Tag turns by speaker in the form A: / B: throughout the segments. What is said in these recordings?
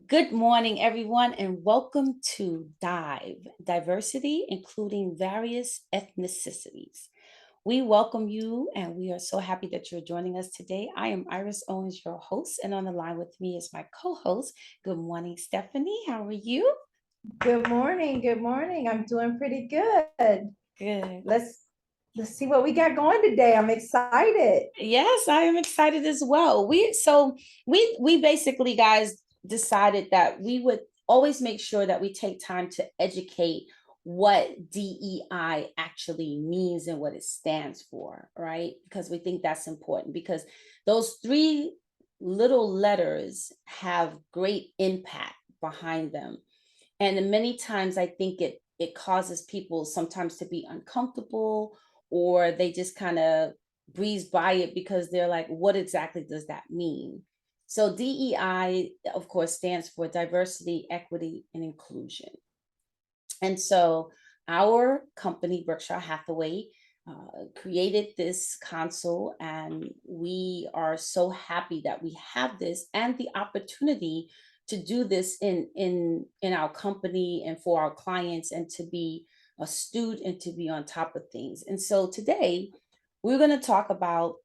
A: Good morning, everyone, and welcome to DIVE, Diversity, Including Various Ethnicities. We welcome you, and we are so happy that you're joining us today. I am Iris Owens, your host, and on the line with me is my co host. Good morning, Stephanie. How are you?
B: Good morning. Good morning. I'm doing pretty good.
A: Good.
B: Let's see what we got going today. I'm excited.
A: Yes, I am excited as well. We basically guys decided that we would always make sure that we take time to educate what DEI actually means and what it stands for, right? Because we think that's important because those three little letters have great impact behind them. And many times I think it causes people sometimes to be uncomfortable, or they just kind of breeze by it because they're like, what exactly does that mean? So DEI, of course, stands for diversity, equity, and inclusion. And so our company, Berkshire Hathaway, created this console, and we are so happy that we have this and the opportunity to do this in our company and for our clients, and to be astute and to be on top of things. And so today we're going to talk about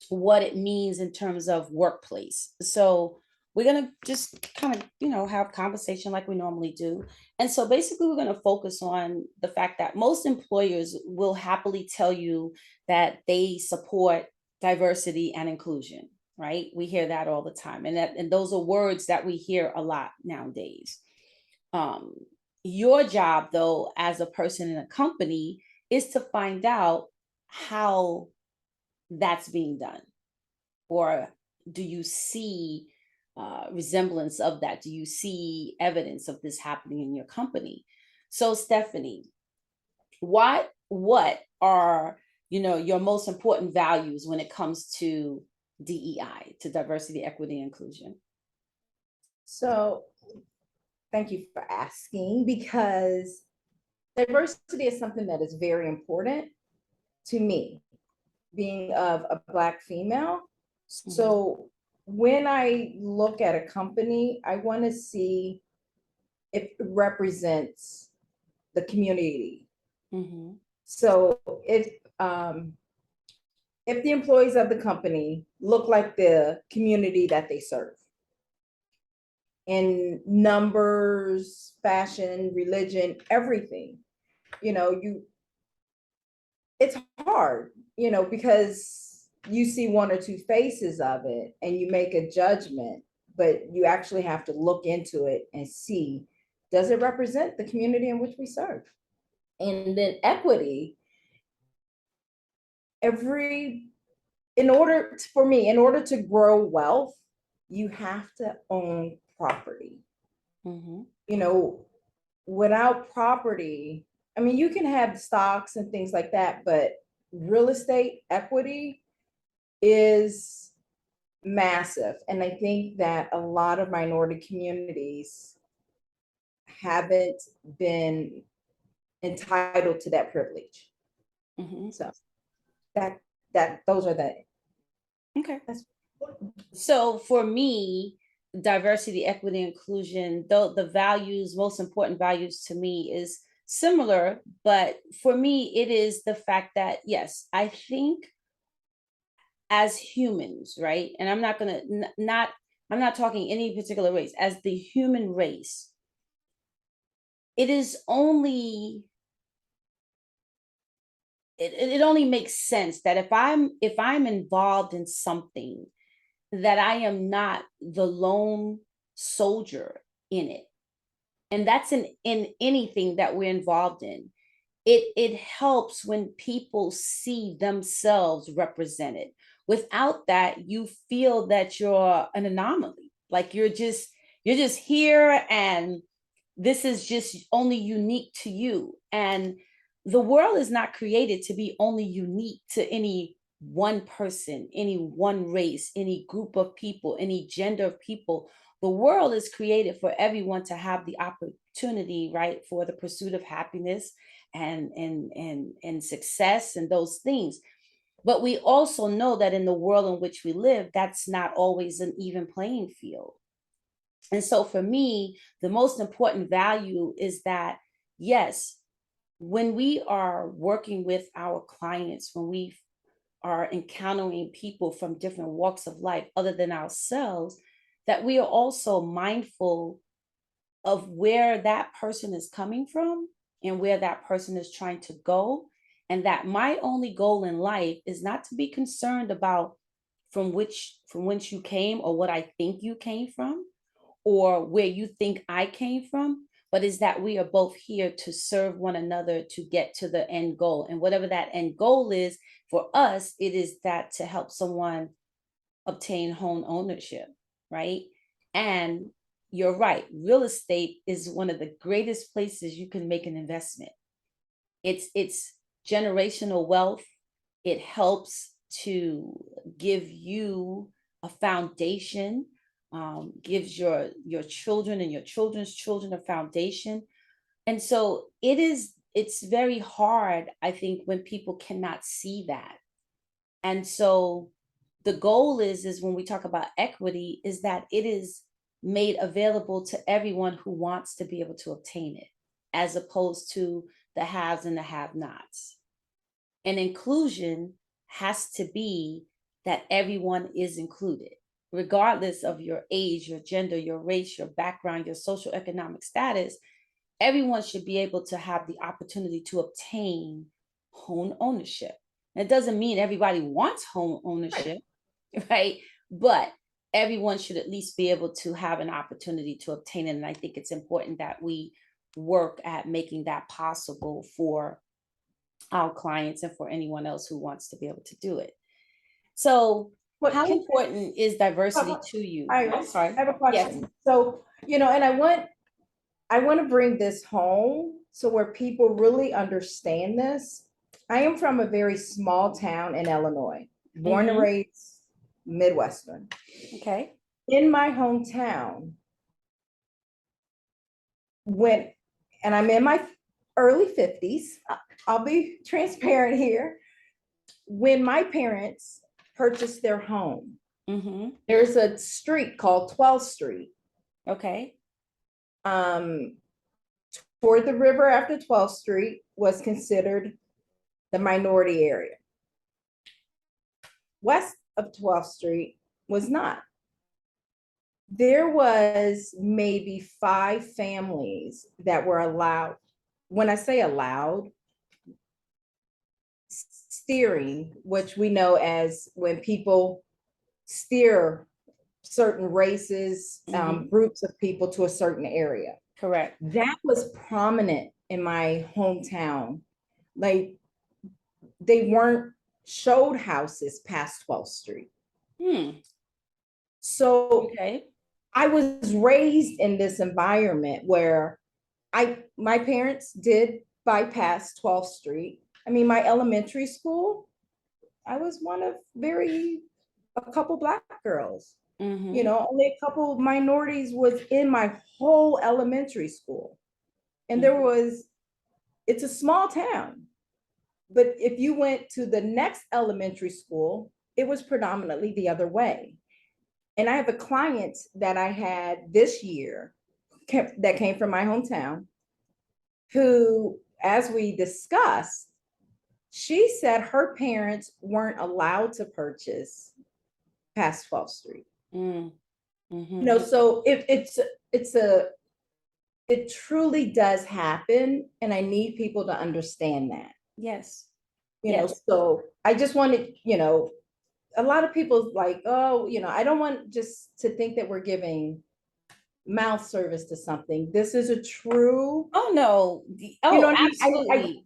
A: what it means in terms of workplace. So we're going to just kind of, have conversation like we normally do. And so basically we're going to focus on the fact that most employers will happily tell you that they support diversity and inclusion, right? We hear that all the time. And those are words that we hear a lot nowadays. Um your job though as a person in a company is to find out how that's being done, or do you see resemblance of that? Do you see evidence of this happening in your company? So Stephanie, what are your most important values when it comes to DEI, to diversity, equity, inclusion?
B: So, thank you for asking because diversity is something that is very important to me, being of a Black female.
A: Mm-hmm.
B: So, when I look at a company, I want to see if it represents the community.
A: Mm-hmm.
B: So, if the employees of the company look like the community that they serve in numbers, fashion, religion, everything, you it's hard, because you see one or two faces of it and you make a judgment, but you actually have to look into it and see, does it represent the community in which we serve? And then equity, every for me, in order to grow wealth, you have to own property.
A: Mm-hmm.
B: You know, without property, I mean, you can have stocks and things like that, but real estate equity is massive. And I think that a lot of minority communities haven't been entitled to that privilege.
A: Mm-hmm.
B: So that those are the
A: Okay.
B: that's
A: So for me, diversity, equity, inclusion, though the values, most important values to me is similar, but for me, it is the fact that, yes, I think as humans, right? And I'm not gonna not I'm not talking any particular race, as the human race, it is only it only makes sense that if I'm involved in something, that I am not the lone soldier in it. And that's in anything that we're involved in. It helps when people see themselves represented. Without that, you feel that you're an anomaly. Like you're just here, and this is just only unique to you. And the world is not created to be only unique to any one person, any one race, any group of people, any gender of people. The world is created for everyone to have the opportunity, right, for the pursuit of happiness and success and those things. But we also know that in the world in which we live, that's not always an even playing field. And so for me, the most important value is that, yes, when we are working with our clients, when we are encountering people from different walks of life other than ourselves, that we are also mindful of where that person is coming from and where that person is trying to go. And that my only goal in life is not to be concerned about from whence you came or what I think you came from or where you think I came from, but is that we are both here to serve one another to get to the end goal. And whatever that end goal is for us, it is that to help someone obtain home ownership, right? And you're right, real estate is one of the greatest places you can make an investment. It's generational wealth. It helps to give you a foundation, gives your children and your children's children a foundation. And so it's very hard, I think, when people cannot see that. And so the goal is when we talk about equity, is that it is made available to everyone who wants to be able to obtain it, as opposed to the haves and the have-nots. And inclusion has to be that everyone is included, regardless of your age, your gender, your race, your background, your social economic status. Everyone should be able to have the opportunity to obtain home ownership. And it doesn't mean everybody wants home ownership, right? But everyone should at least be able to have an opportunity to obtain it. And I think it's important that we work at making that possible for our clients and for anyone else who wants to be able to do it. So,
B: What
A: how
B: can
A: important is diversity to you? I'm
B: I
A: sorry.
B: have a
A: Yes.
B: question. So, and I want to bring this home so where people really understand this. I am from a very small town in Illinois, born and
A: Mm-hmm.
B: raised Midwestern.
A: Okay.
B: In my hometown, when, and I'm in my early 50s, I'll be transparent here. When my parents purchased their home,
A: Mm-hmm.
B: there's a street called 12th Street.
A: Okay.
B: Um, toward the river after 12th Street was considered the minority area. West of 12th Street was not. There was maybe 5 families that were allowed. When I say allowed, steering, which we know as when people steer certain races,
A: Mm-hmm.
B: groups of people to a certain area.
A: Correct.
B: That was prominent in my hometown. Like they weren't showed houses past 12th Street.
A: Hmm.
B: So
A: Okay.
B: I was raised in this environment where my parents did bypass 12th Street. I mean, my elementary school, I was one of a couple Black girls.
A: Mm-hmm.
B: Only a couple minorities was in my whole elementary school. And
A: Mm-hmm.
B: it's a small town. But if you went to the next elementary school, it was predominantly the other way. And I have a client that I had this year that came from my hometown, who, as we discussed, she said her parents weren't allowed to purchase past 12th Street.
A: Mm-hmm.
B: So it truly does happen, and I need people to understand that.
A: Yes. Yes.
B: So I just wanted, a lot of people like, oh, I don't want just to think that we're giving mouth service to something. This is a true,
A: Oh no. Oh,
B: I
A: absolutely.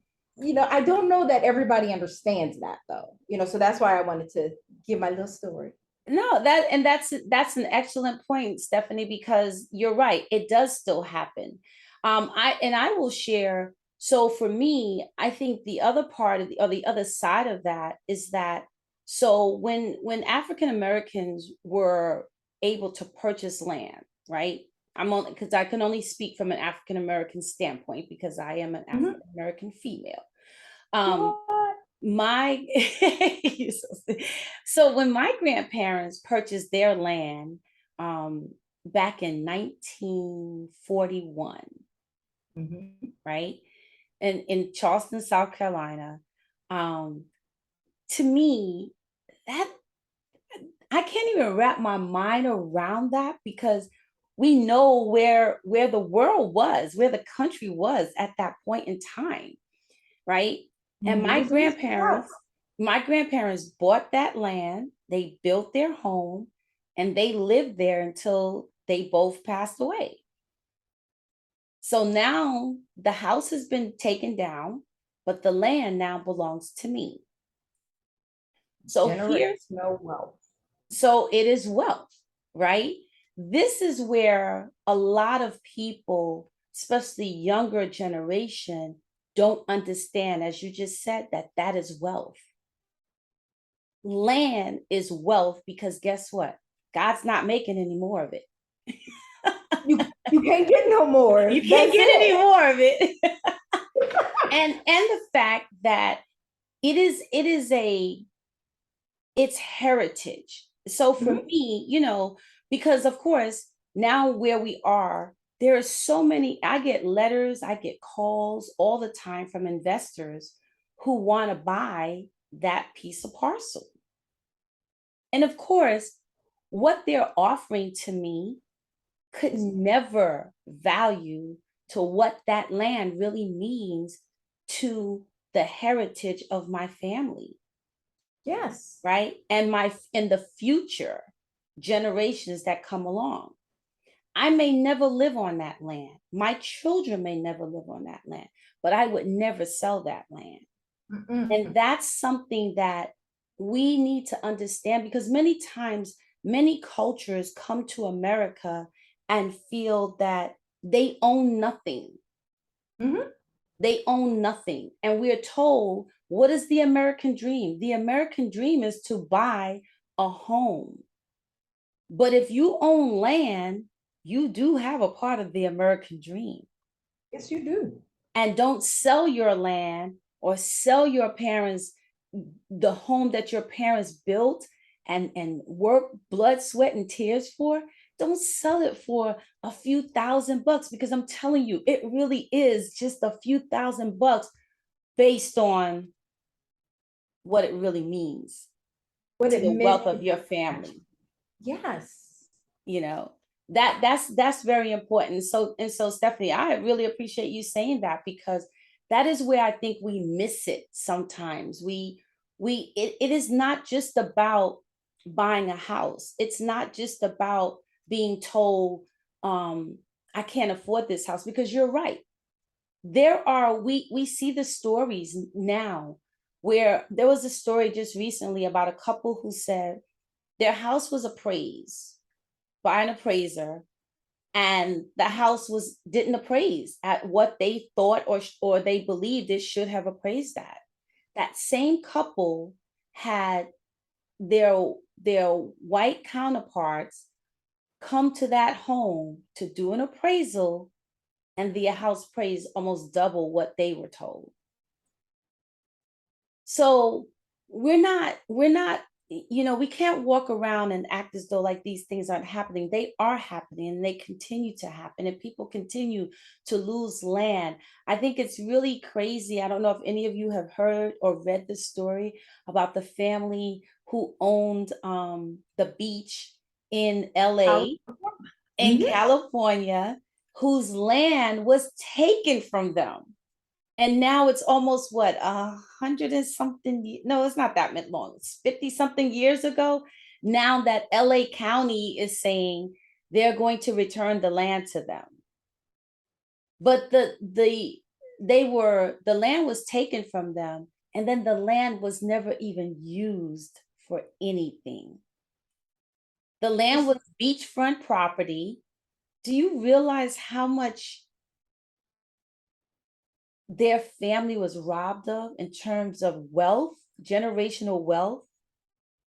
B: I don't know that everybody understands that though, so that's why I wanted to give my little story.
A: No, that's an excellent point, Stephanie, because you're right. It does still happen. I will share. So for me, I think the other part of the other side of that is that so when African Americans were able to purchase land, right? I'm only because I can only speak from an African American standpoint because I am an
B: Mhm.
A: African American female. Um,
B: What?
A: my so when my grandparents purchased their land, um back in 1941,
B: Mhm.
A: right? In Charleston, South Carolina. Um, to me, that I can't even wrap my mind around that because we know where the world was, where the country was at that point in time, right? And
B: It was in the South.
A: my grandparents bought that land, they built their home, and they lived there until they both passed away. So now the house has been taken down, but the land now belongs to me. So here,
B: Generational wealth.
A: so it is wealth, right? This is where a lot of people, especially younger generation, don't understand, as you just said, that that is wealth. Land is wealth because guess what? God's not making any more of it.
B: You can't get no more.
A: You can't
B: That's
A: get any
B: it.
A: more of it. And the fact that it is a it's heritage. So for
B: Mhm.
A: me, because of course, now where we are, there are so many, I get letters, I get calls all the time from investors who want to buy that piece of parcel. And of course, what they're offering to me could never value to what that land really means to the heritage of my family,
B: Yes.
A: right? And my in the future generations that come along. I may never live on that land. My children may never live on that land, but I would never sell that land. And
B: Mm-mm.
A: that's something that we need to understand because many times, many cultures come to America and feel that they own nothing.
B: Mhm.
A: They own nothing. And we're told, what is the American dream? The American dream is to buy a home. But if you own land, you do have a part of the American dream.
B: Yes, you do.
A: And don't sell your land or sell your parents the home that your parents built and work blood sweat and tears for. Don't sell it for a few $1,000 because I'm telling you it really is just a few $1,000 based on what it really means
B: What
A: to
B: it
A: the wealth
B: meant.
A: of your family.
B: Yes.
A: you know that's very important. So Stephanie, I really appreciate you saying that because that is where I think we miss it sometimes. It is not just about buying a house. It's not just about being told, I can't afford this house, because you're right. We see the stories now, where there was a story just recently about a couple who said their house was appraised by an appraiser, and the house was didn't appraise at what they thought or they believed it should have appraised at. That same couple had their their white counterparts come to that home to do an appraisal, and the house praised almost double what they were told. So we're not we can't walk around and act as though like these things aren't happening. They are happening and they continue to happen, and people continue to lose land. I think it's really crazy. I don't know if any of you have heard or read the story about the family who owned the beach in LA,
B: California.
A: in
B: Mhm.
A: California, whose land was taken from them. And now it's almost what, 100 and something, no, it's not that long, it's 50 something years ago now that LA County is saying they're going to return the land to them. But the land was taken from them, and then the land was never even used for anything. The land
B: It's
A: was beachfront property. Do you realize how much their family was robbed of in terms of wealth, generational wealth,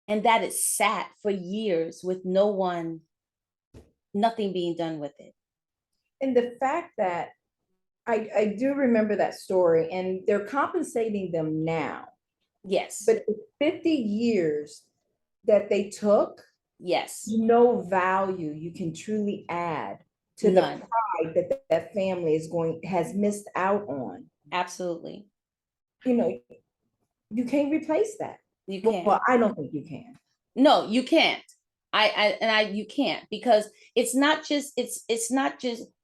A: and that it sat for years with nothing being done with it?
B: and the fact that I do remember that story, and they're compensating them now,
A: Yes.
B: but the 50 years that they took,
A: Yes.
B: No value you can truly add to the
A: None.
B: pride that that family has missed out on.
A: Absolutely.
B: You know, you can't replace that.
A: You
B: Well,
A: can't.
B: I don't think you can.
A: No, you can't. You can't, because it's not just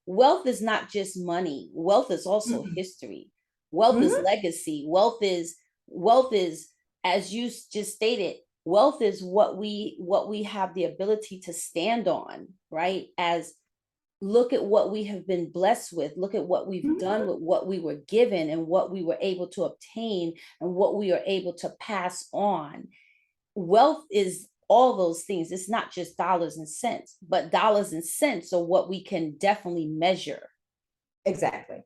A: wealth is not just money. Wealth is also
B: Mhm.
A: history. Wealth is
B: Mhm.
A: legacy. Wealth is, as you just stated, wealth is what we have the ability to stand on, right? As look at what we have been blessed with, look at what we've done
B: Mhm.
A: with what we were given and what we were able to obtain and what we are able to pass on. Wealth is all those things. It's not just dollars and cents, but dollars and cents are what we can definitely measure.
B: Exactly.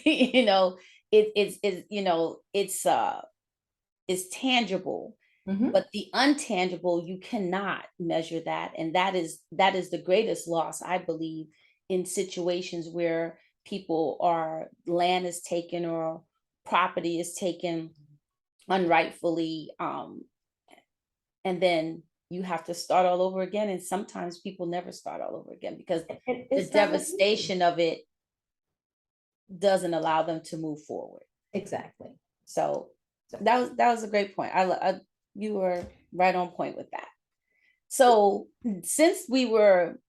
A: you know, it's tangible,
B: Mhm.
A: but the untangible, you cannot measure that. And that is the greatest loss, I believe, in situations where people are land is taken or property is taken unrightfully, and then you have to start all over again, and sometimes people never start all over again because the
B: It's not meant to be.
A: devastation of it doesn't allow them to move forward.
B: Exactly.
A: So
B: So,
A: that was a great point. You were right on point with that. So since we were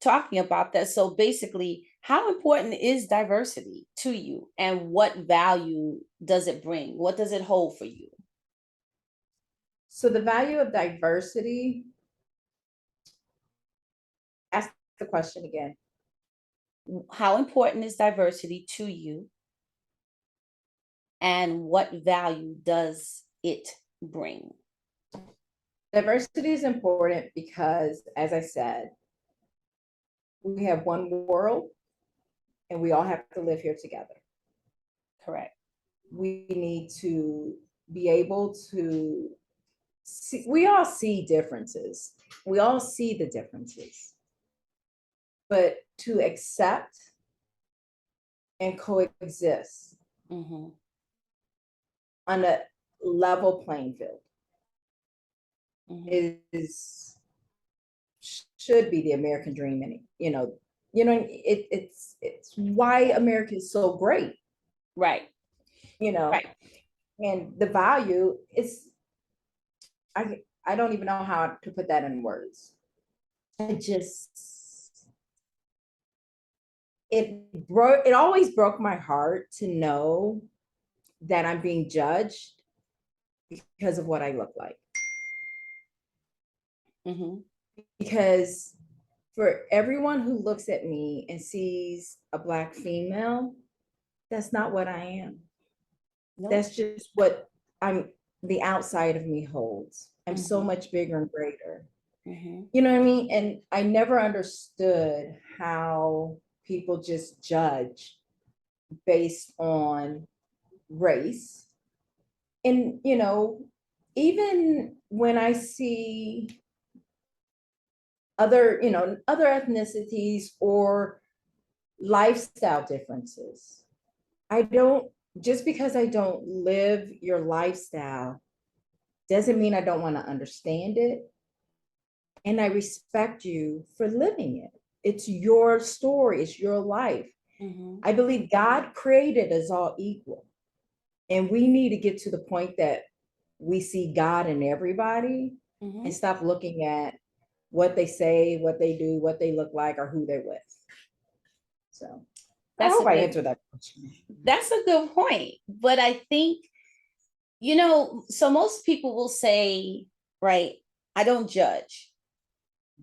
A: talking about that, so basically, how important is diversity to you, and what value does it bring? What does it hold for you?
B: so the value of diversity, ask the question again.
A: How important is diversity to you, and what value does it bring?
B: Diversity is important because, as I said, we have one world and we all have to live here together.
A: Correct.
B: We need to be able to see, we all see differences. We all see the differences. But to accept and coexist
A: Hmm.
B: on a level playing field
A: Hmm.
B: is should be the American dream. And it's why America is so great,
A: Right.
B: you know,
A: Right.
B: and the value is I don't even know how to put that in words. It just it always broke my heart to know that I'm being judged because of what I look like.
A: Hmm.
B: Because for everyone who looks at me and sees a Black female, that's not what I am.
A: Nope.
B: That's just what I'm, the outside of me holds. I'm so
A: Hmm.
B: much bigger and greater.
A: Hmm.
B: You know what I mean? And I never understood how people just judge based on race. And, even when I see other ethnicities or lifestyle differences, I don't, just because I don't live your lifestyle doesn't mean I don't want to understand it. And I respect you for living it. It's your story, it's your life.
A: Hmm.
B: I believe God created us all equal. And we need to get to the point that we see God in everybody and
A: Hmm.
B: stop looking at what they say, what they do, what they look like, or who they're with. So I
A: That's a
B: hope I
A: good.
B: answered that question.
A: That's a good point. But I think, so most people will say, right, I don't judge.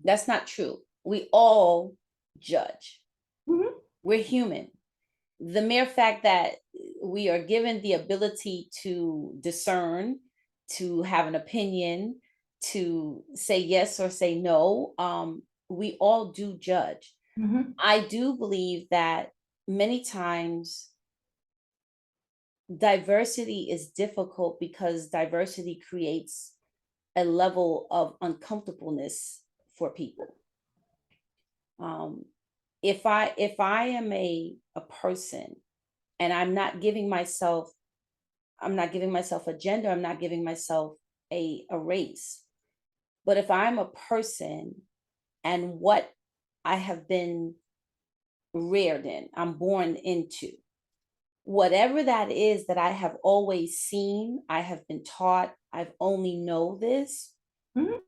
A: That's not true. We all judge.
B: Mhm.
A: We're human. The mere fact that we are given the ability to discern, to have an opinion, to say yes or say no, we all do judge.
B: Mhm.
A: I do believe that many times diversity is difficult because diversity creates a level of uncomfortableness for people. Um, if I am a person and I'm not giving myself a gender, I'm not giving myself a race. But if I'm a person and what I have been reared in, I'm born into, whatever that is that I have always seen, I have been taught, I've only know this,
B: Mhm.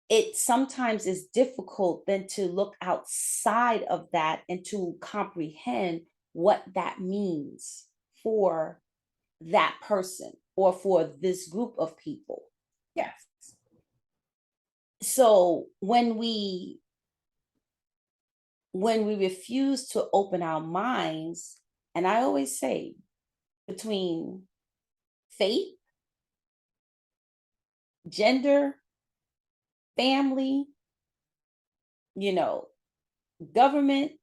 A: it sometimes is difficult then to look outside of that and to comprehend what that means for that person or for this group of people.
B: Yes.
A: So when we refuse to open our minds, and I always say between faith, gender, family, you know, government,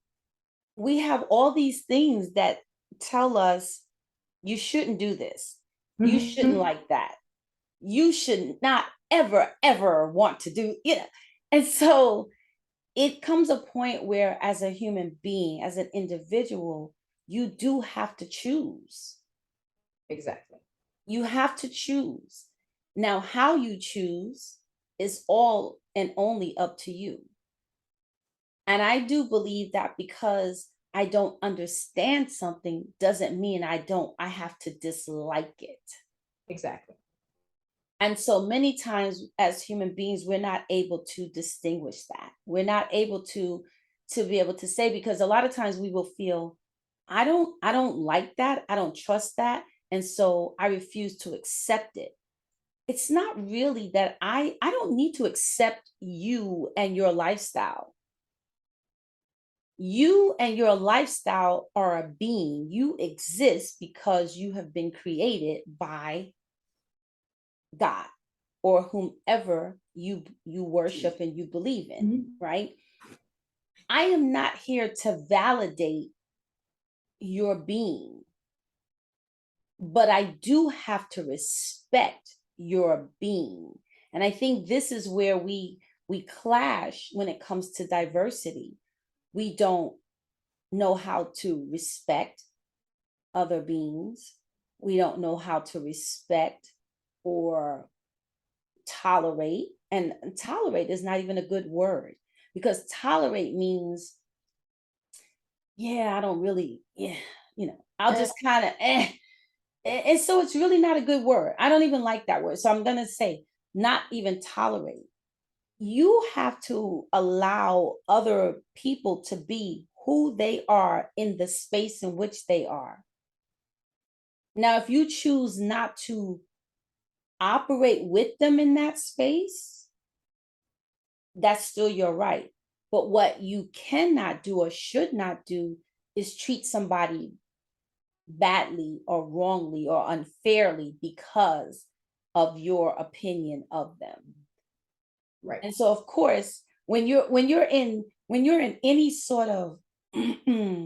A: we have all these things that tell us you shouldn't do this. You shouldn't
B: Mhm.
A: like that. You should not ever, ever want to do, you know. And so it comes a point where, as a human being, as an individual, you do have to choose.
B: Exactly.
A: You have to choose. Now, how you choose is all and only up to you. And I do believe that because I don't understand something doesn't mean I have to dislike it.
B: Exactly.
A: And so many times as human beings, we're not able to distinguish that. We're not able to be able to say, because a lot of times we will feel, I don't like that. I don't trust that. And so I refuse to accept it. It's not really that I don't need to accept you and your lifestyle. You and your lifestyle are a being. You exist because you have been created by God or whomever you worship and you believe in,
B: Mhm.
A: right? I am not here to validate your being, but I do have to respect your being. And I think this is where we clash when it comes to diversity. We don't know how to respect other beings. We don't know how to respect or tolerate. And tolerate is not even a good word, because tolerate means, yeah, I don't really, yeah, I'll
B: Eh,
A: just kind of, eh. And so it's really not a good word. I don't even like that word. So I'm going to say, not even tolerate. You have to allow other people to be who they are in the space in which they are. Now, if you choose not to operate with them in that space, that's still your right. But what you cannot do or should not do is treat somebody badly or wrongly or unfairly because of your opinion of them.
B: right.
A: And so of course, when you're in any sort of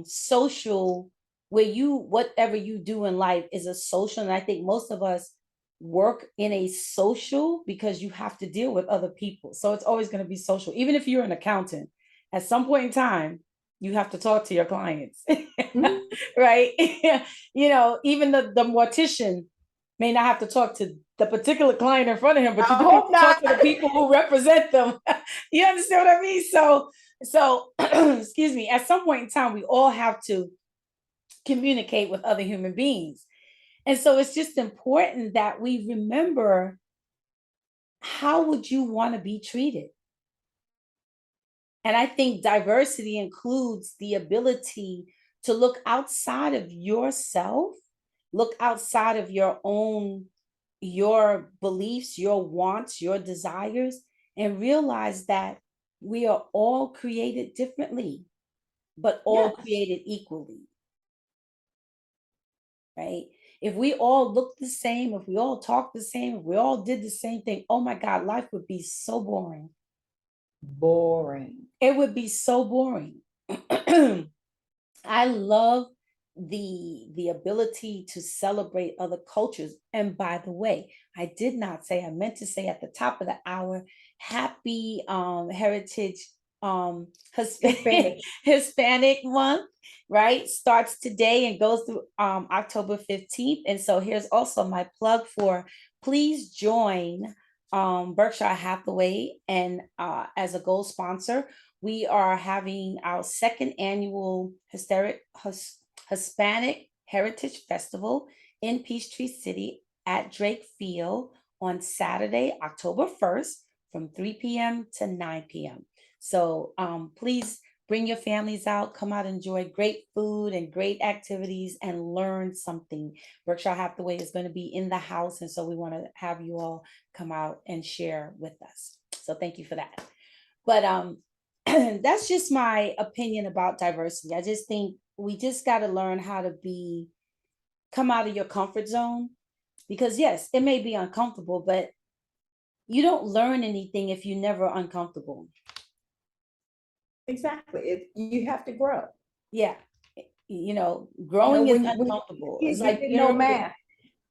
A: social, where you whatever you do in life is a social, and I think most of us work in a social because you have to deal with other people. So it's always going to be social. Even if you're an accountant, at some point in time, you have to talk to your clients.
B: Mhm.
A: Right? Even the mortician may not have to talk to the particular client in front of him, but you
B: I
A: do have
B: hope
A: to talk
B: not.
A: to the people who represent them. You understand what I mean? So excuse me, at some point in time, we all have to communicate with other human beings. And so it's just important that we remember, how would you want to be treated? And I think diversity includes the ability to look outside of yourself, look outside of your beliefs, your wants, your desires, and realize that we are all created differently, but all
B: Yes.
A: created equally, right? If we all look the same, if we all talk the same, if we all did the same thing, oh my God, life would be so boring.
B: Boring.
A: It would be so boring. I love the ability to celebrate other cultures. And by the way, I did not say, I meant to say at the top of the hour, happy heritage Hispanic
B: Hispanic.
A: Hispanic month, right? Starts today and goes through October 15th. And so here's also my plug for, please join Berkshire Hathaway, and as a gold sponsor, we are having our second annual Hispanic Heritage Festival in Peachtree City at Drake Field on Saturday, October 1st from 3 p.m. to 9 p.m. So please bring your families out, come out, enjoy great food and great activities, and learn something. Berkshire Hathaway is going to be in the house, and so we want to have you all come out and share with us. So thank you for that. But that's just my opinion about diversity. I just think we just got to learn how to come out of your comfort zone, because yes, it may be uncomfortable, but you don't learn anything if you're never uncomfortable.
B: Exactly. You have to grow.
A: Yeah. Growing is
B: When
A: uncomfortable.
B: you
A: It's like
B: didn't know math.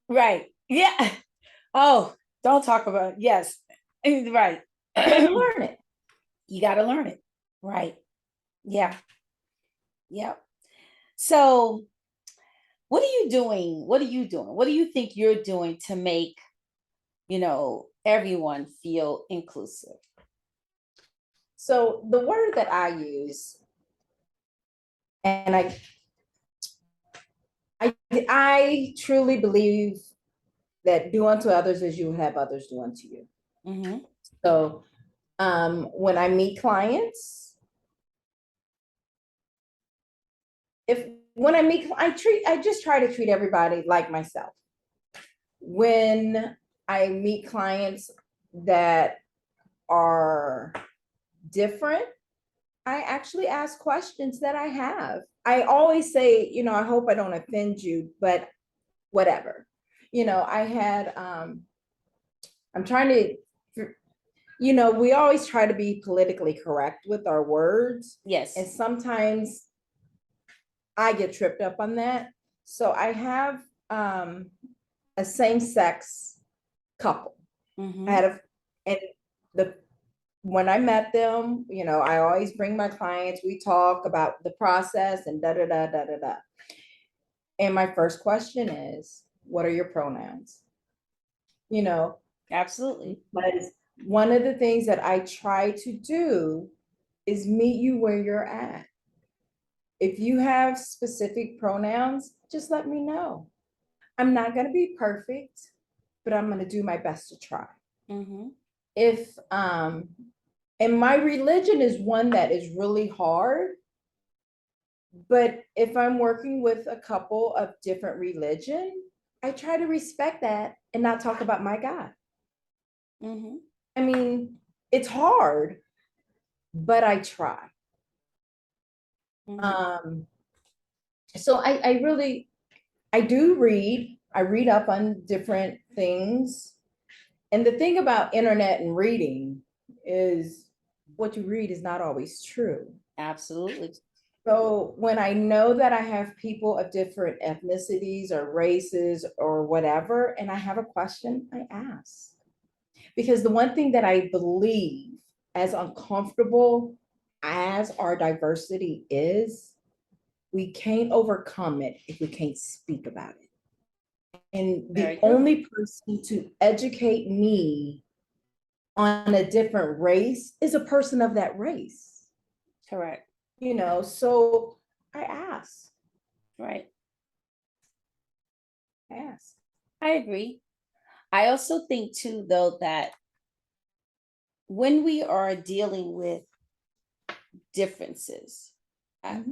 A: right. Yeah. Oh, don't talk about it. Yes. Right.
B: You have to learn it.
A: You got to learn it. Right. Yeah. Yeah. So, what are you doing? What are you doing? What do you think you're doing to make, everyone feel inclusive?
B: So the word that I use, and I truly believe that do unto others as you would have others do unto you.
A: Mm-hmm.
B: So when I meet clients, I just try to treat everybody like myself. When I meet clients that are different, I actually ask questions that I have. I always say, I hope I don't offend you, but whatever. I had, I'm trying to, we always try to be politically correct with our words.
A: Yes.
B: And sometimes I get tripped up on that. So I have a same-sex couple.
A: Mm-hmm.
B: When I met them, I always bring my clients, we talk about the process and da da da da da da. And my first question is, what are your pronouns?
A: Absolutely.
B: Because one of the things that I try to do is meet you where you're at. If you have specific pronouns, just let me know. I'm not going to be perfect, but I'm going to do my best to try.
A: Mm-hmm.
B: And my religion is one that is really hard. But if I'm working with a couple of different religion, I try to respect that and not talk about my God.
A: Mm-hmm.
B: I mean, it's hard, but I try.
A: Mm-hmm.
B: So I do read. I read up on different things. And the thing about internet and reading is what you read is not always true.
A: Absolutely.
B: So when I know that I have people of different ethnicities or races or whatever, and I have a question, I ask. Because the one thing that I believe, as uncomfortable as our diversity is, we can't overcome it if we can't speak about it. And the only person to educate me on a different race is a person of that race.
A: Correct.
B: So I ask.
A: Right.
B: I ask.
A: I agree. I also think too, though, that when we are dealing with differences, I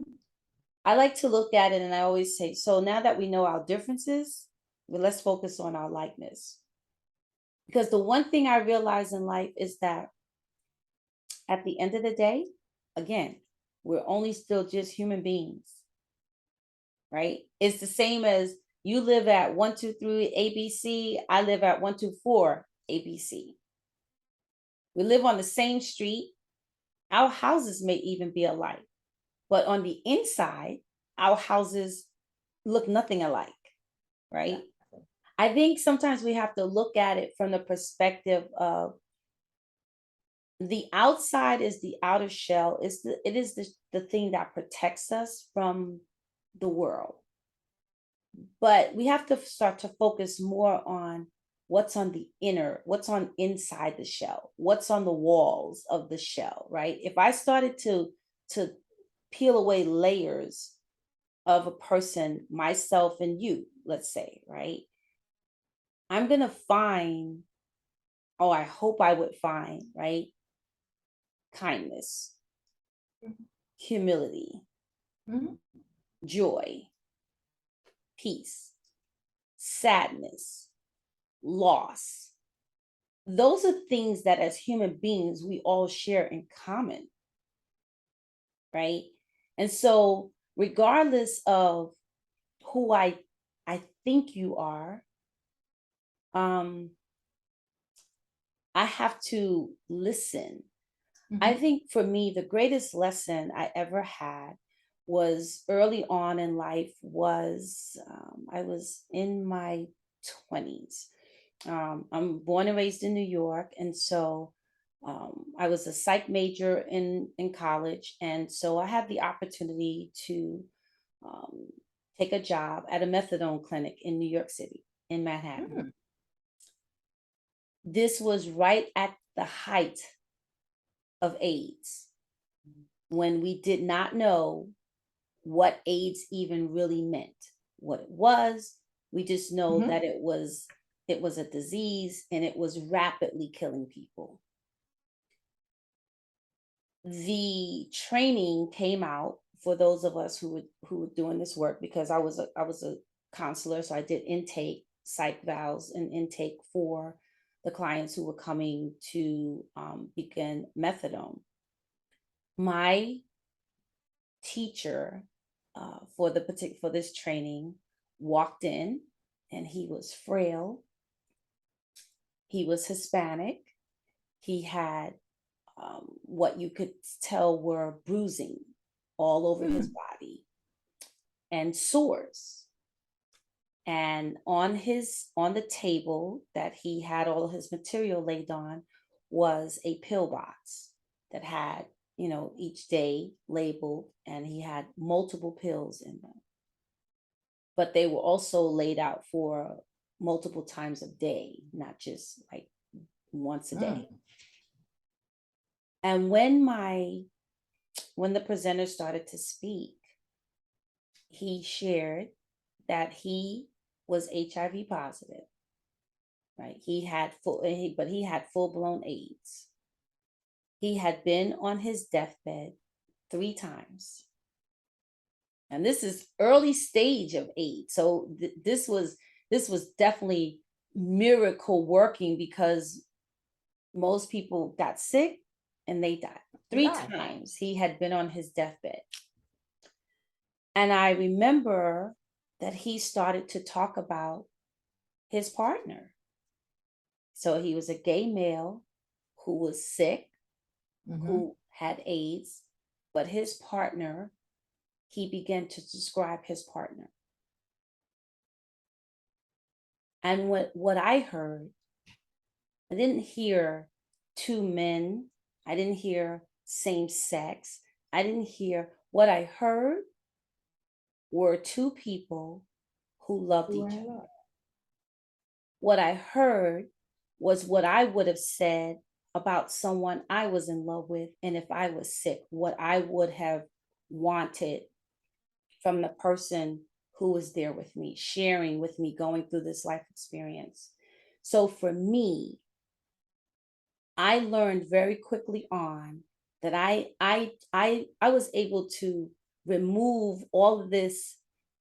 A: like to look at it and I always say, so now that we know our differences, well, let's focus on our likeness. Because the one thing I realize in life is that at the end of the day, again, we're only still just human beings, right? It's the same as you live at 123 ABC, I live at 124 ABC. We live on the same street. Our houses may even be alike, but on the inside, our houses look nothing alike, right? I think sometimes we have to look at it from the perspective of the outside is the outer shell, it is the thing that protects us from the world. But we have to start to focus more on what's on the inner, what's on inside the shell, what's on the walls of the shell, right? If I started to peel away layers of a person, myself and you, let's say, right? I'm going to find, oh, I hope I would find, right? Kindness, humility,
B: Mhm.
A: joy, peace, sadness, loss. Those are things that as human beings, we all share in common, right? And so, regardless of who I think you are, um, I have to listen. I
B: Mhm.
A: think for me, the greatest lesson I ever had was early on in life was I was in my 20s. I'm born and raised in New York, and so I was a psych major in college, and so I had the opportunity to um, take a job at a methadone clinic in New York City, in Manhattan.
B: Mm.
A: This was right at the height of AIDS, when we did not know what AIDS even really meant, what it was. We just know
B: Mhm.
A: that it was a disease and it was rapidly killing people. The training came out for those of us who were doing this work, because I was a counselor, so I did intake, psych vows, and intake for the clients who were coming to begin methadone. My teacher for this training walked in, and he was frail. He was Hispanic. He had what you could tell were bruising all over his
B: Mm.
A: body and sores. And on the table that he had all of his material laid on was a pill box that had, each day labeled, and he had multiple pills in them. But they were also laid out for multiple times a day, not just like once a day.
B: Mm.
A: And when the presenter started to speak, he shared that he was HIV positive, right? But he had full blown AIDS. He had been on his deathbed 3 times, and this is early stage of AIDS. So this was definitely miracle working, because most people got sick and they died.
B: They
A: Three
B: die.
A: times he had been on his deathbed. And I remember that he started to talk about his partner. So he was a gay male who was sick,
B: Mhm.
A: who had AIDS, but his partner, he began to describe his partner. And what I heard, I didn't hear two men, I didn't hear same sex, I didn't hear. What I heard were two people who loved
B: Who
A: each
B: I
A: other.
B: love.
A: What I heard was what I would have said about someone I was in love with. And if I was sick, what I would have wanted from the person who was there with me, sharing with me, going through this life experience. So for me, I learned very quickly on that I was able to remove all of this.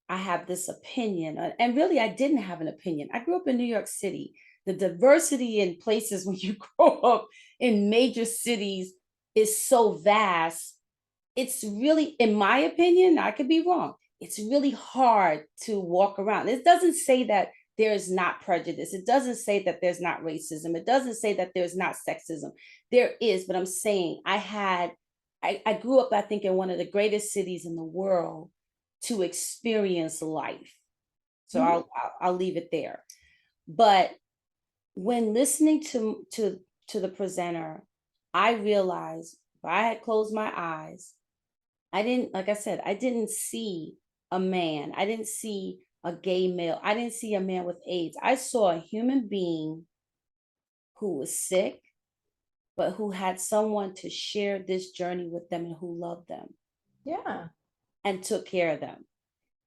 A: I have this opinion, and really I didn't have an opinion. I grew up in New York City. The diversity in places when you grow up in major cities is so vast. It's really, in my opinion, I could be wrong, it's really hard to walk around. It doesn't say that there is not prejudice. It doesn't say that there's not racism. It doesn't say that there's not sexism. There is, but I'm saying I grew up, I think, in one of the greatest cities in the world to experience life. So
B: Mhm.
A: I'll leave it there. But when listening to the presenter, I realized if I had closed my eyes, I didn't, like I said, I didn't see a man. I didn't see a gay male. I didn't see a man with AIDS. I saw a human being who was sick, but who had someone to share this journey with them and who loved them
B: Yeah.
A: and took care of them.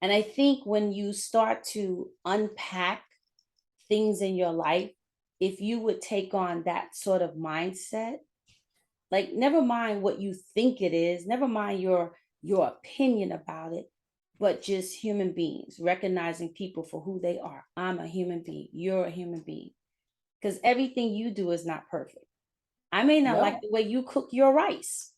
A: And I think when you start to unpack things in your life, if you would take on that sort of mindset, like never mind what you think it is, never mind your opinion about it, but just human beings, recognizing people for who they are. I'm a human being, you're a human being. Because everything you do is not perfect. I may not like
B: No.
A: the way you cook your rice.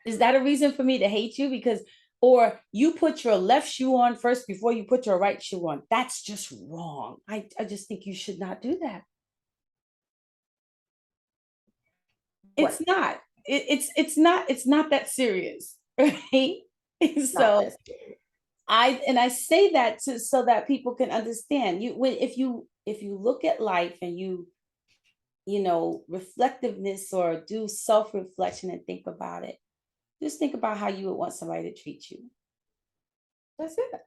A: Is that a reason for me to hate you? Because, or you put your left shoe on first before you put your right shoe on. That's just wrong. I just think you should not do that.
B: Right.
A: It's not. It's not that serious, right?
B: Not
A: So
B: this.
A: I say that to so that people can understand. If you look at life and reflectiveness or do self-reflection and think about it, just think about how you would want somebody to treat you.
B: That's it.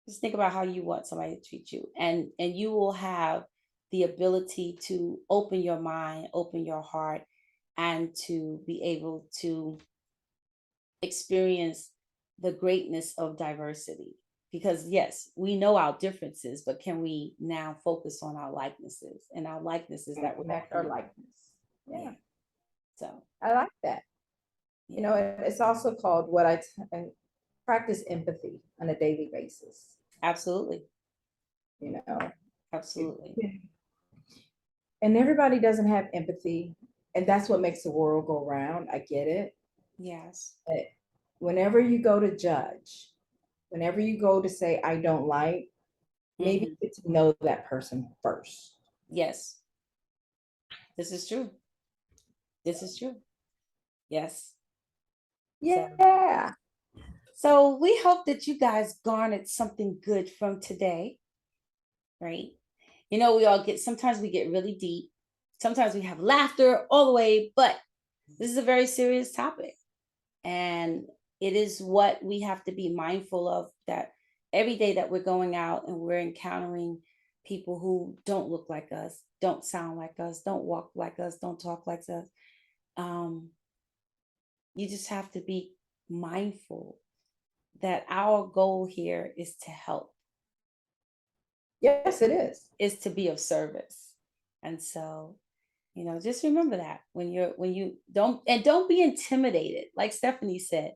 A: Just think about how you want somebody to treat you, and you will have the ability to open your mind, open your heart, and to be able to experience the greatness of diversity. Because yes, we know our differences, but can we now focus on our likenesses and our likenesses
B: And
A: that we're
B: connect our likeness.
A: yeah.
B: Yeah.
A: So
B: I like that.
A: yeah,
B: You know, it's also called practice empathy on a daily basis.
A: absolutely,
B: You know,
A: absolutely,
B: and everybody doesn't have empathy, and that's what makes the world go round. I get it.
A: yes,
B: But whenever you go to judge, whenever you go to say, I don't like, maybe
A: hmm,
B: get to know that person first.
A: yes, this is true. This is true. Yes. So
B: Yeah.
A: so we hope that you guys garnered something good from today, right? We all get sometimes we get really deep. Sometimes we have laughter all the way, but this is a very serious topic. And it is what we have to be mindful of, that every day that we're going out and we're encountering people who don't look like us, don't sound like us, don't walk like us, don't talk like us. Um, you just have to be mindful that our goal here is to help,
B: Yes, it is.
A: is to be of service. And so, just remember that when you don't be intimidated. Like Stephanie said,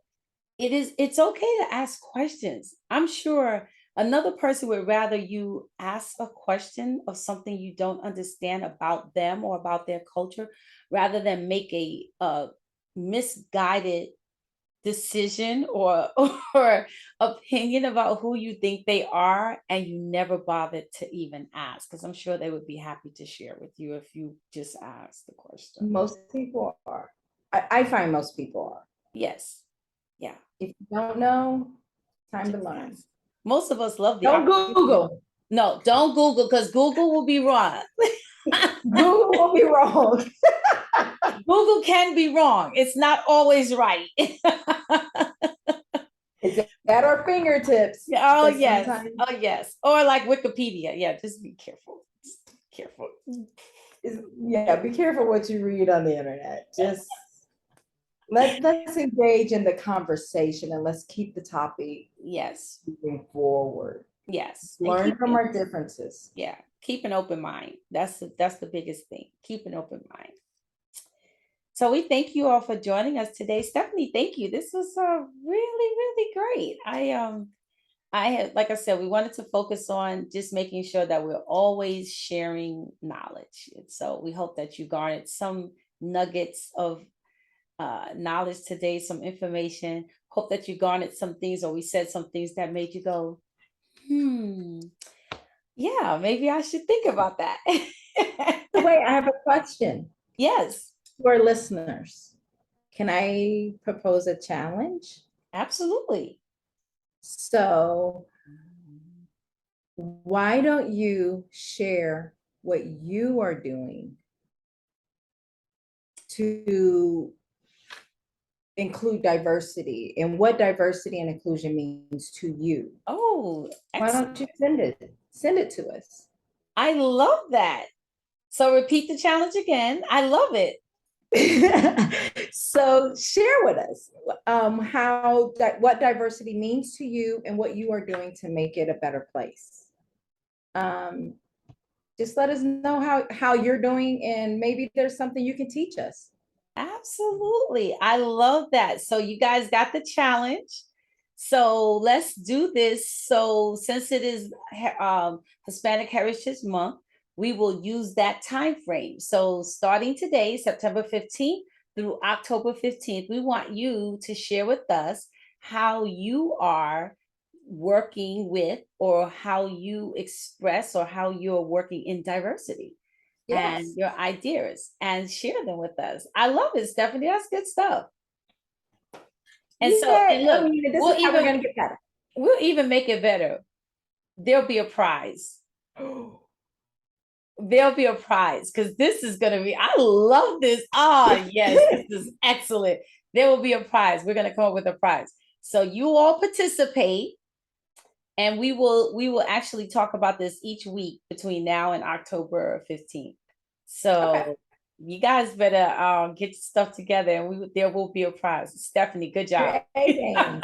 A: it's okay to ask questions. I'm sure another person would rather you ask a question of something you don't understand about them or about their culture, rather than make a misguided decision or or opinion about who you think they are, and you never bothered to even ask, because I'm sure they would be happy to share with you if you just asked the question.
B: Most people are. I find most people are.
A: Yes. Yeah.
B: If you don't know, time to
A: Just
B: learn.
A: ask. Most of us love the
B: Don't
A: opportunity.
B: Google.
A: No, don't Google, because Google will be wrong.
B: Google will be wrong.
A: Google can be wrong. It's not always right.
B: It's at our fingertips,
A: Oh
B: but
A: yes.
B: sometimes
A: Oh yes. Or like Wikipedia. Yeah, just be careful. Just be careful.
B: yeah, be careful what you read on the internet. Just let's engage in the conversation and let's keep the topic
A: Yes.
B: moving forward.
A: Yes. And
B: Learn from our differences.
A: yeah, keep an open mind. That's the biggest thing. Keep an open mind. So we thank you all for joining us today. Stephanie, thank you. This was really, really great. I had, like I said, we wanted to focus on just making sure that we're always sharing knowledge. And so we hope that you garnered some nuggets of knowledge today, some information. Hope that you garnered some things, or we said some things that made you go, yeah, maybe I should think about that.
B: Wait, I have a question
A: Yes,
B: to our listeners. Can I propose a challenge?
A: absolutely.
B: So, why don't you share what you are doing to include diversity and what diversity and inclusion means to you.
A: Oh,
B: Why
A: excellent.
B: don't you send it to us?
A: I love that. So repeat the challenge again. I love it.
B: So share with us what diversity means to you and what you are doing to make it a better place. Um, just let us know how you're doing, and maybe there's something you can teach us.
A: Absolutely. I love that. So you guys got the challenge. So let's do this. So since it is Hispanic Heritage Month, we will use that time frame. So starting today, September 15th through October 15th, we want you to share with us how you are working with, or how you express, or how you're working in diversity, and
B: Yes.
A: your ideas, and share them with us. I love it, Stephanie. That's good stuff. And so,
B: Yeah,
A: and
B: I
A: look,
B: mean, this is how we're gonna get better.
A: we'll even make it better. There'll be a prize. There'll be a prize, because this is gonna be, I love this. Ah, yes, this is excellent. There will be a prize. We're gonna come up with a prize. So you all participate, and we will actually talk about this each week between now and October 15th.
B: Okay.
A: So you guys better get your stuff together, and there will be a prize. Stephanie, good job.
B: Creating.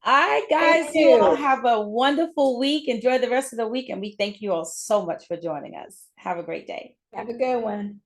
A: All right,
B: Thank
A: guys, you all
B: you.
A: have a wonderful week. Enjoy the rest of the week, and we thank you all so much for joining us. Have a great day.
B: Have a good one.